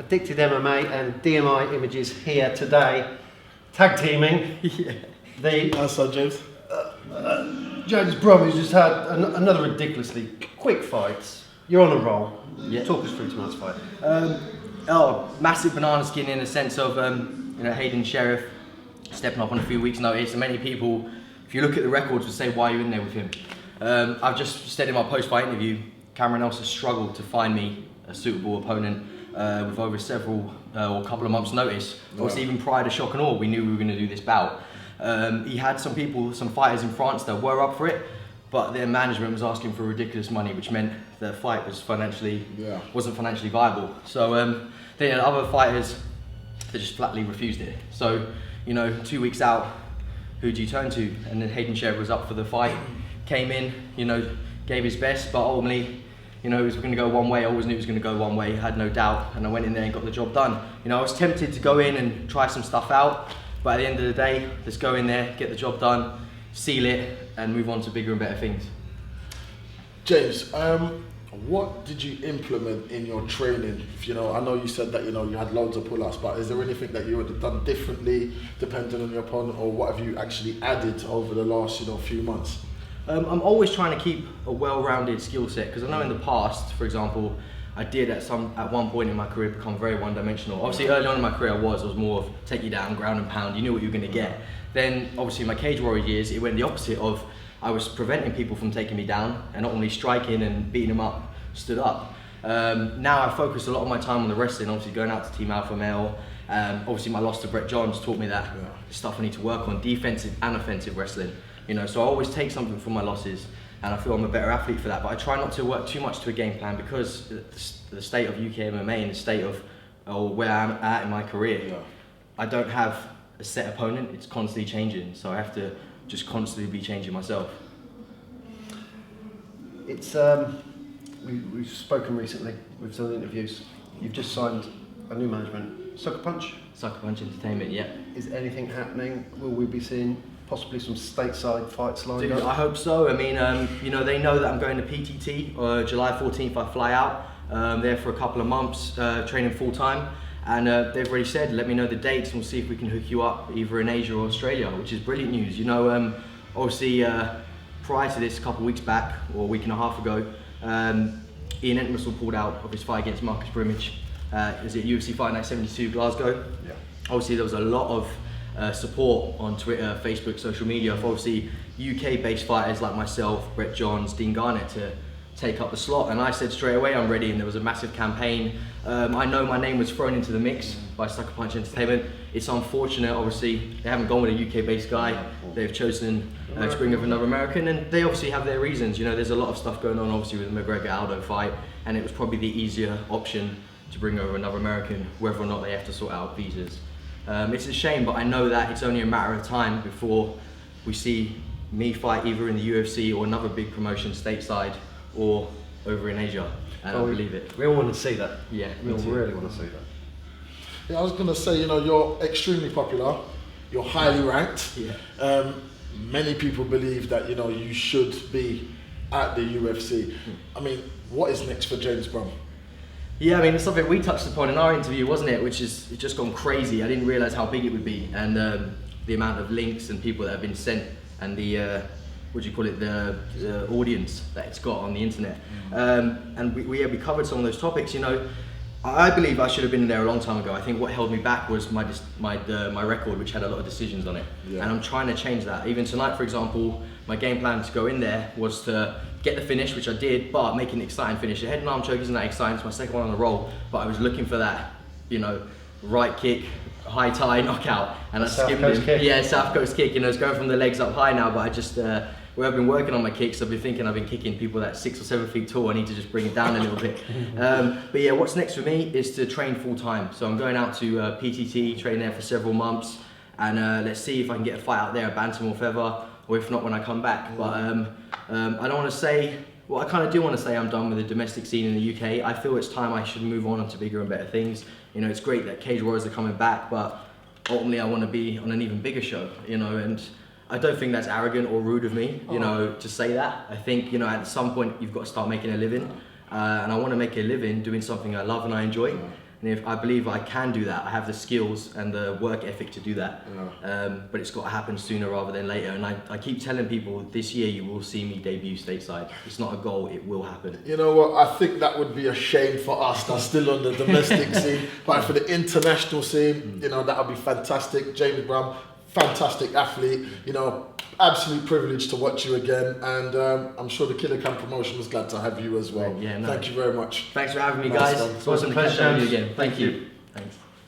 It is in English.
Addicted MMA and DMI Images here today, tag teaming. Yeah. That's James. James Brum, who's just had another ridiculously quick fight. You're on a roll. Yeah. Talk us through tonight's fight. Massive banana skin in the sense of Hayden Sheriff stepping up on a few weeks' notice, and many people, if you look at the records, would say, why are you in there with him? I've just said in my post-fight interview, Cameron Else has struggled to find me a suitable opponent with over several or a couple of months' notice. Of course, even prior to Shock and Awe, we knew we were going to do this bout. He had some fighters in France that were up for it, but their management was asking for ridiculous money, which meant the fight was wasn't financially viable. So then you had other fighters that just flatly refused it. So 2 weeks out, who do you turn to? And then Hayden Sheriff was up for the fight, came in, gave his best, but ultimately, it was going to go one way. I always knew it was going to go one way, had no doubt, and I went in there and got the job done. I was tempted to go in and try some stuff out, but at the end of the day, let's go in there, get the job done, seal it, and move on to bigger and better things. James, what did you implement in your training? I know you said that you had loads of pull-ups, but is there anything that you would have done differently depending on your opponent, or what have you actually added over the last few months? I'm always trying to keep a well-rounded skill set, because I know in the past, for example, I did at one point in my career become very one-dimensional. Obviously early on in my career I was more of take you down, ground and pound, you knew what you were going to get. Then obviously in my Cage Warrior years it went the opposite of, I was preventing people from taking me down and not only striking and beating them up, stood up. Now I focus a lot of my time on the wrestling, obviously going out to Team Alpha Male. Obviously my loss to Brett Johns taught me that stuff I need to work on, defensive and offensive wrestling. So I always take something from my losses, and I feel I'm a better athlete for that. But I try not to work too much to a game plan, because the state of UK MMA and the state of where I'm at in my career, I don't have a set opponent. It's constantly changing, so I have to just constantly be changing myself. It's we've spoken recently, we've done interviews. You've just signed a new management, Sucker Punch Entertainment, yeah. Is anything happening? Will we be seeing possibly some stateside fights lined up? I hope so. I mean, they know that I'm going to PTT. July 14th I fly out there for a couple of months, training full time. And they've already said, let me know the dates and we'll see if we can hook you up either in Asia or Australia, which is brilliant news. Obviously prior to this, a couple of weeks back, or a week and a half ago, Ian Entwistle pulled out of his fight against Marcus Brimage. Is it UFC Fight Night 72 Glasgow? Yeah. Obviously there was a lot of support on Twitter, Facebook, social media for obviously UK-based fighters like myself, Brett Johns, Dean Garnett to take up the slot, and I said straight away I'm ready, and there was a massive campaign. I know my name was thrown into the mix by Sucker Punch Entertainment. It's unfortunate, obviously, they haven't gone with a UK-based guy. They've chosen to bring up another American, and they obviously have their reasons. There's a lot of stuff going on obviously with the McGregor-Aldo fight, and it was probably the easier option to bring over another American, whether or not they have to sort out visas. It's a shame, but I know that it's only a matter of time before we see me fight either in the UFC or another big promotion stateside or over in Asia, and I believe it. We all want to see that. Yeah, we all really want to see that. Yeah, I was going to say, you're extremely popular, you're highly ranked. Yeah. Many people believe that, you should be at the UFC. I mean, what is next for James Brum? Yeah, I mean, it's something we touched upon in our interview, wasn't it? Which is, it's just gone crazy. I didn't realise how big it would be, and the amount of links and people that have been sent, and the the audience that it's got on the internet. And we covered some of those topics. I believe I should have been there a long time ago. I think what held me back was my record, which had a lot of decisions on it. Yeah. And I'm trying to change that. Even tonight, for example, my game plan to go in there was to get the finish, which I did, but make an exciting finish. The head and arm choke isn't that exciting, it's my second one on the roll, but I was looking for that, right kick, high tie knockout, and I skimmed it. Yeah, South Coast kick, it's going from the legs up high now, but I just, where I've been working on my kicks, I've been kicking people that's 6 or 7 feet tall. I need to just bring it down a little bit. But yeah, what's next for me is to train full time. So I'm going out to PTT, train there for several months, and let's see if I can get a fight out there, a bantam or feather, or if not, when I come back. But I don't want to say, well, I kind of do want to say I'm done with the domestic scene in the UK. I feel it's time I should move on to bigger and better things. It's great that Cage Warriors are coming back, but ultimately I want to be on an even bigger show, and I don't think that's arrogant or rude of me, to say that. I think, at some point you've got to start making a living, and I want to make a living doing something I love and I enjoy. And if I believe I can do that, I have the skills and the work ethic to do that. But it's got to happen sooner rather than later. And I keep telling people this year you will see me debut stateside. It's not a goal, it will happen. You know what? I think that would be a shame for us that's still on the domestic scene, but for the international scene, you know, that would be fantastic. James Brum, fantastic athlete. You know, absolute privilege to watch you again, and I'm sure the KillaCam promotion was glad to have you as well. Yeah, no. Thank you very much. Thanks for having me, Nice guys. one. It's awesome to catch up with you again. Thank you. Thanks.